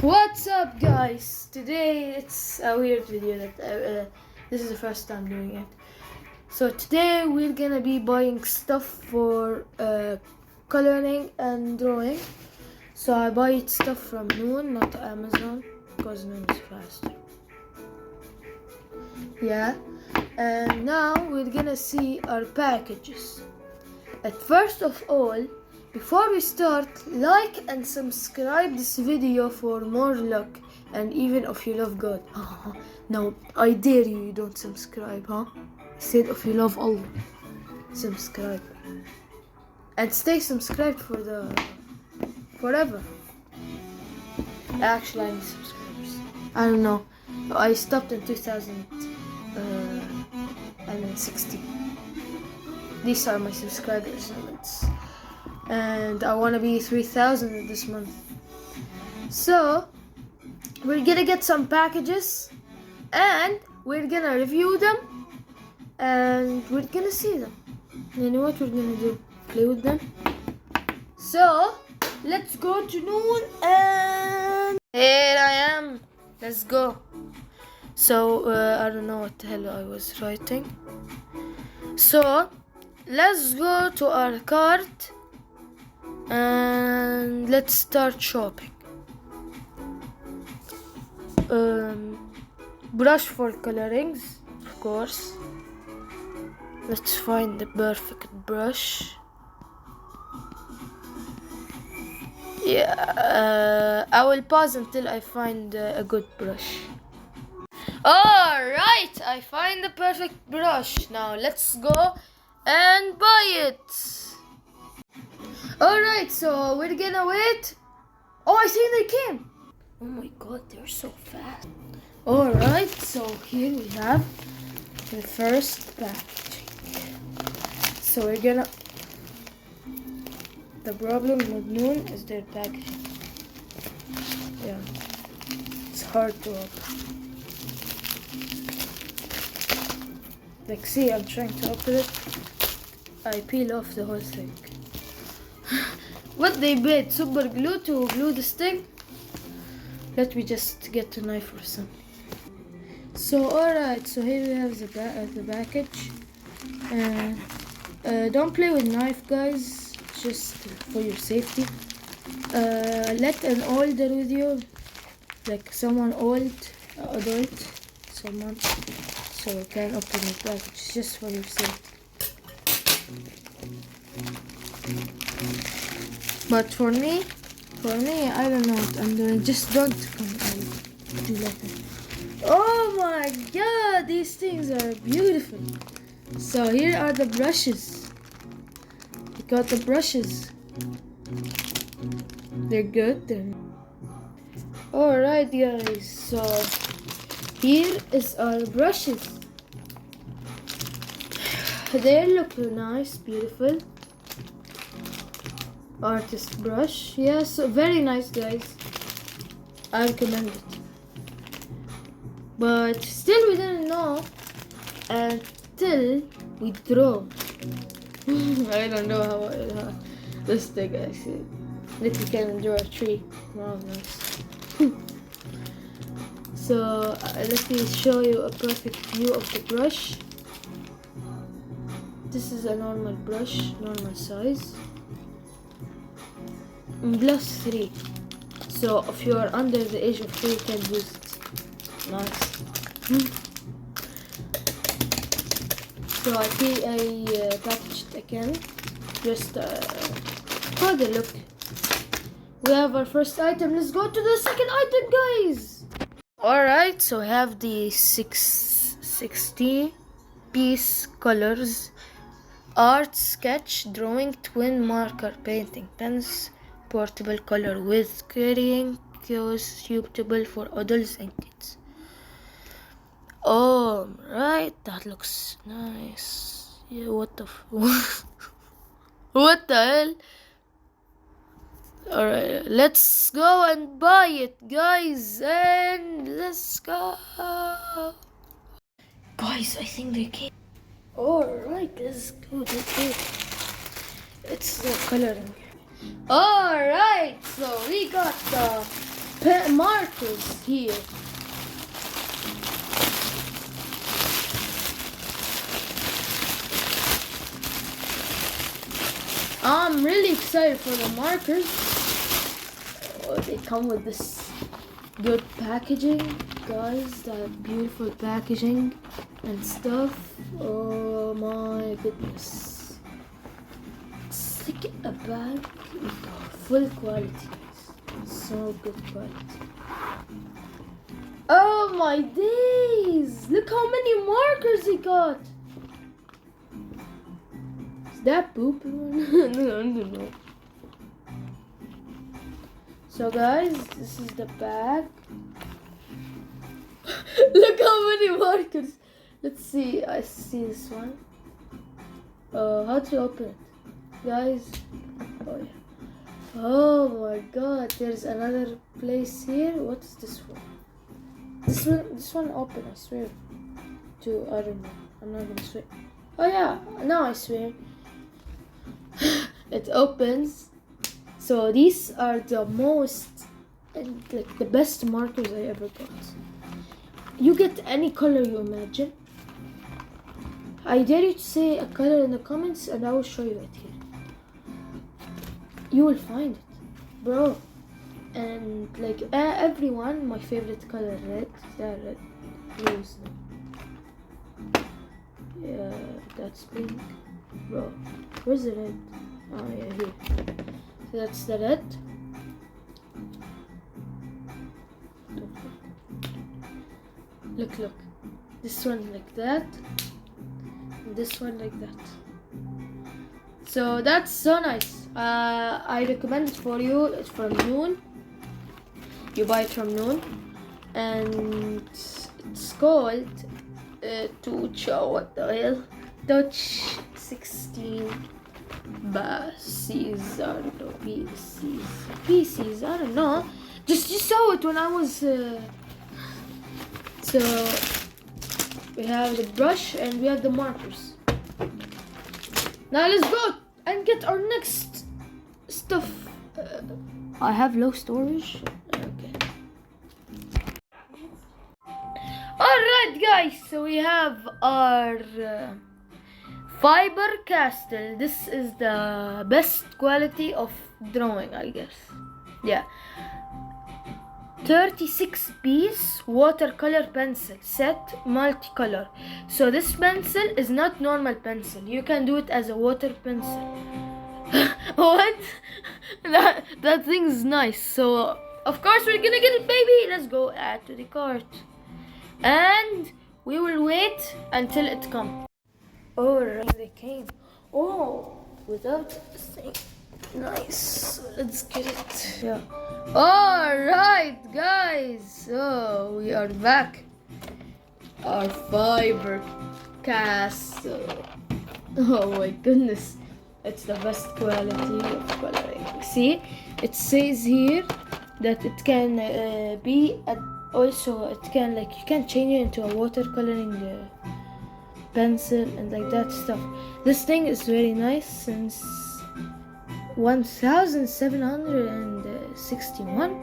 What's up, guys? Today it's a weird video that this is the first time doing it. So today we're gonna be buying stuff for coloring and drawing. So I buy stuff from Noon, not Amazon, because Noon is faster. Yeah, and now we're gonna see our packages. At first of all, before we start, like and subscribe this video for more luck, and even if you love God. No, I dare you don't subscribe, huh? I said if you love Allah, subscribe. And stay subscribed for forever. Actually, I need subscribers. I don't know. I stopped in 2016. These are my subscribers limits. And I want to be 3,000 this month. So we're gonna get some packages and we're gonna review them and we're gonna see them. You know what we're gonna do? Play with them. So let's go to Noon, and here I am. Let's go. So I don't know what the hell I was writing. So let's go to our cart and let's start shopping. Brush for colorings, of course. Let's find the perfect brush. Yeah, I will pause until I find a good brush. Alright, I find the perfect brush. Now let's go and buy it. Alright, so we're gonna wait. Oh, I think they came. Oh my god, they're so fast. Alright, so here we have the first packaging. So we're gonna... The problem with Noon is their packaging. Yeah, it's hard to open. Like, see, I'm trying to open it. I peel off the whole thing. What they made super glue to glue this thing. Let me just get a knife or something. So alright, so here we have the package. Don't play with knife, guys, just for your safety. Let an older with you, like someone adult, someone, so you can open the package just for your safety. But for me, I don't know what I'm doing. Just don't come and do like that. Oh my god, these things are beautiful. So here are the brushes. We got the brushes. They're good. Alright guys, so here is our brushes. They look nice, beautiful. Artist brush, yes, so very nice, guys. I recommend it. But still we didn't know until we draw. I don't know how this thing actually. If you can draw a tree. Wow, nice. So let me show you a perfect view of the brush. This is a normal brush, normal size. +3, so if you are under the age of 3 you can use it. Nice. So I packaged again, just for the look. We have our first item. Let's go to the second item, guys. Alright, so we have the 60 piece colors, art, sketch, drawing, twin marker, painting, pens, portable color with carrying case, suitable for adults and kids. Oh, right, that looks nice. Yeah, what the what the hell? Alright, let's go and buy it, guys, and let's go. Guys, I think they came. Alright, let's go. It's the coloring. Alright, so we got the markers here. I'm really excited for the markers. Oh, they come with this good packaging, guys. That beautiful packaging and stuff. Oh my goodness. It's like a bag with full quality, guys. So good quality. Oh my days! Look how many markers he got! Is that poop? No. So guys, this is the bag. Look how many markers! Let's see, I see this one. How to open it? Guys, oh yeah. Oh my god, there's another place here. What's this one? This one open, I swear. I don't know. I'm not gonna swear. Oh yeah, now I swear. It opens. So these are the the best markers I ever got. You get any color you imagine. I dare you to say a color in the comments and I will show you it here. You will find it, bro. And like everyone, my favorite color red. Is that red? Blue's no. Yeah, that's pink. Bro, where's the red? Oh yeah, here. So that's the red. Look. This one like that. And this one like that. So that's so nice. I recommend it for you. It's from Noon. You buy it from Noon. And it's called what the hell? Touch 16 PCs. I don't know. PCs. I don't know. Just saw it when I was. So we have the brush and we have the markers. Now let's go and get our next stuff. I have low storage. Okay. Alright guys, so we have our Faber-Castell. This is the best quality of drawing, I guess. Yeah. 36-piece watercolor pencil set, multicolor. So this pencil is not normal pencil. You can do it as a water pencil. What? That thing is nice. So of course we're gonna get it, baby. Let's go add to the cart. And we will wait until it comes. Alright, they came. Oh, without saying. Nice. Let's get it. Yeah. Alright, guys. So we are back. Our Faber-Castell. Oh my goodness. It's the best quality of coloring. See, it says here that it can be also it can you can change it into a watercoloring pencil and like that stuff. This thing is very nice since 1761.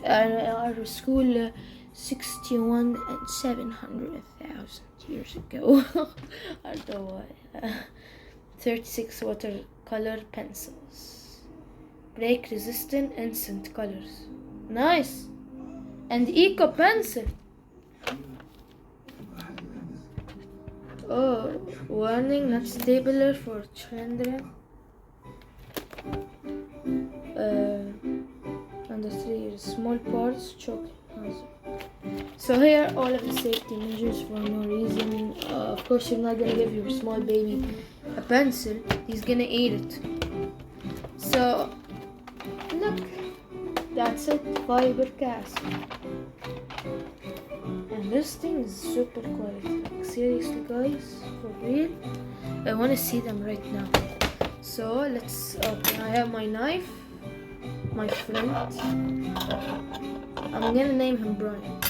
Our school 61 and 700,000 years ago. I don't know why. 36 watercolor pencils. Break resistant instant colors. Nice. And eco pencil. Oh, warning, not stapler for children. Under 3 years, small parts, chocolate. So here all of the safety measures for no reason. Of course you're not gonna give your small baby a pencil. He's gonna eat it. So look, that's it, Faber-Castell. And this thing is super quality. Like, seriously guys, for real. I wanna see them right now. So let's open. I have my knife, my friend. I'm gonna name him Brian.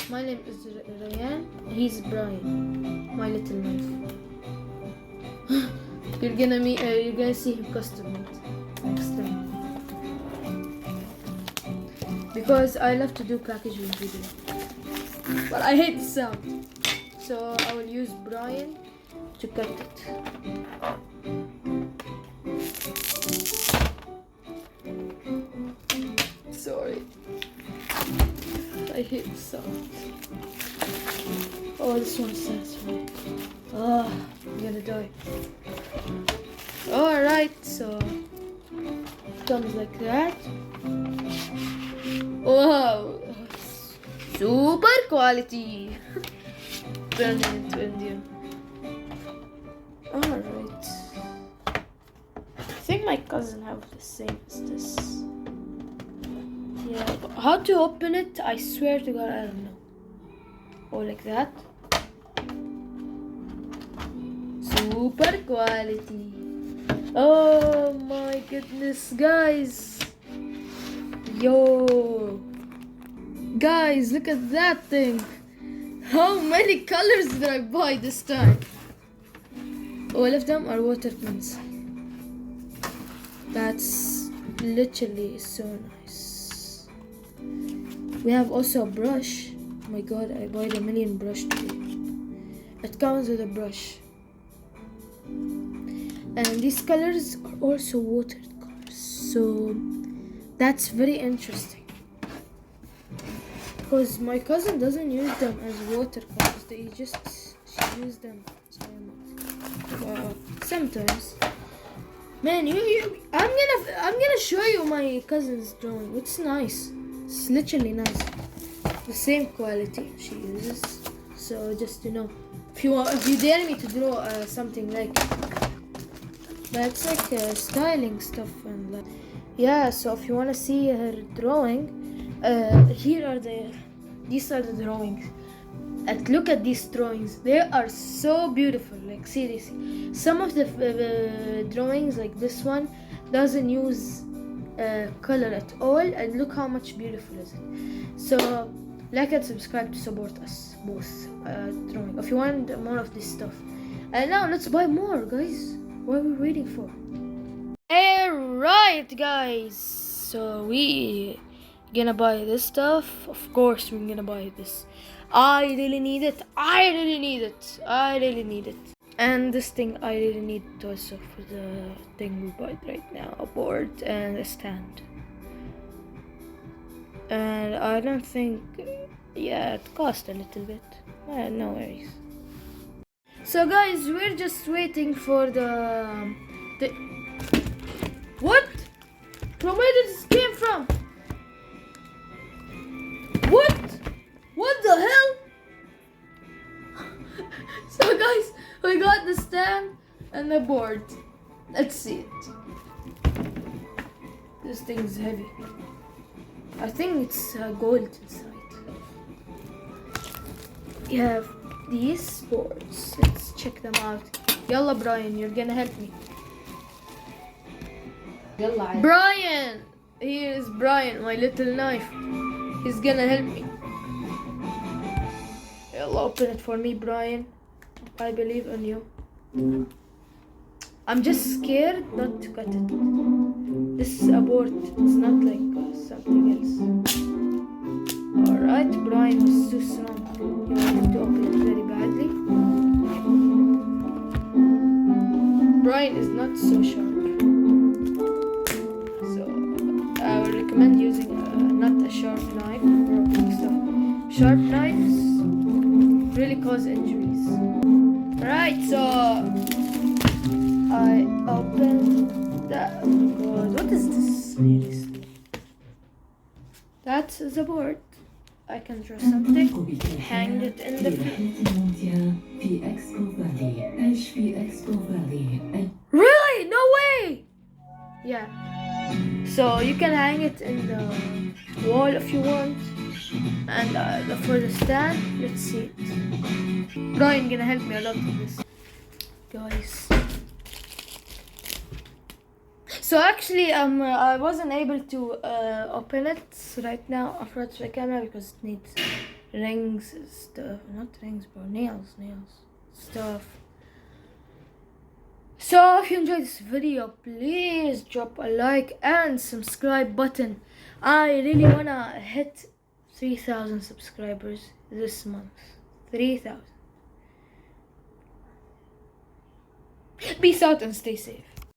My name is Ryan. He's Brian. My little knife. You're gonna see him custom made next time. because I love to do packaging video, but I hate the sound. So I will use Brian to cut it. Sorry, I hate the sound. Oh, this one's satisfying. Oh, I'm gonna die. Alright, so it comes like that. Wow, super quality. Turn it into Indian. Alright. I think my cousin have the same as this. Yeah, but how to open it, I swear to God, I don't know. Oh, like that. Super quality. Oh my goodness, guys. Yo. Guys, look at that thing. How many colors did I buy this time? All of them are water pens. That's literally so nice. We have also a brush. Oh my god, I bought a million brush today. It comes with a brush. And these colors are also watered colors. So that's very interesting. Because my cousin doesn't use them as watercolors. She uses them as sometimes. Man, I'm gonna show you my cousin's drawing. It's nice. It's literally nice. The same quality she uses. So just to know, if you dare me to draw something like, that's like styling stuff and like, yeah. So if you wanna see her drawing. These are the drawings. And look at these drawings. They are so beautiful. Like seriously, some of the drawings, like this one, doesn't use color at all. And look how much beautiful is it. So like and subscribe to support us both drawing. If you want more of this stuff. And now let's buy more, guys. What are we waiting for? Alright, guys. So we gonna buy this stuff. Of course we're gonna buy this. I really need it. And this thing I really need it also for the thing we bought right now. A board and a stand. And I don't think, yeah, it cost a little bit. No worries. So guys, we're just waiting for the what? From where did this came from? What the hell? So guys, we got the stand and the board. Let's see it. This thing's heavy. I think it's gold inside. You have these boards. Let's check them out. Yalla Brian, you're gonna help me. Yalla. Brian! Here is Brian, my little knife. He's gonna help me. You'll open it for me, Brian. I believe in you. I'm just scared not to cut it. This is a board. It's not like something else. Alright, Brian was too strong. You wanted to open it very badly. Brian is not so sharp. So I would recommend using not a sharp knife for opening stuff. Sharp knives really cause injuries. Right, so I opened that. Oh my god, what is this? Seriously. That's the board. I can draw something, hang it in the Really? No way! Yeah. So you can hang it in the wall if you want. And for the stand, let's see it. Brian gonna help me a lot with this, guys. So actually, I wasn't able to open it right now in front of the camera because it needs rings stuff, not rings, bro, nails stuff. So if you enjoyed this video, please drop a like and subscribe button. I really wanna hit 3,000 subscribers this month. 3,000. Peace out and stay safe.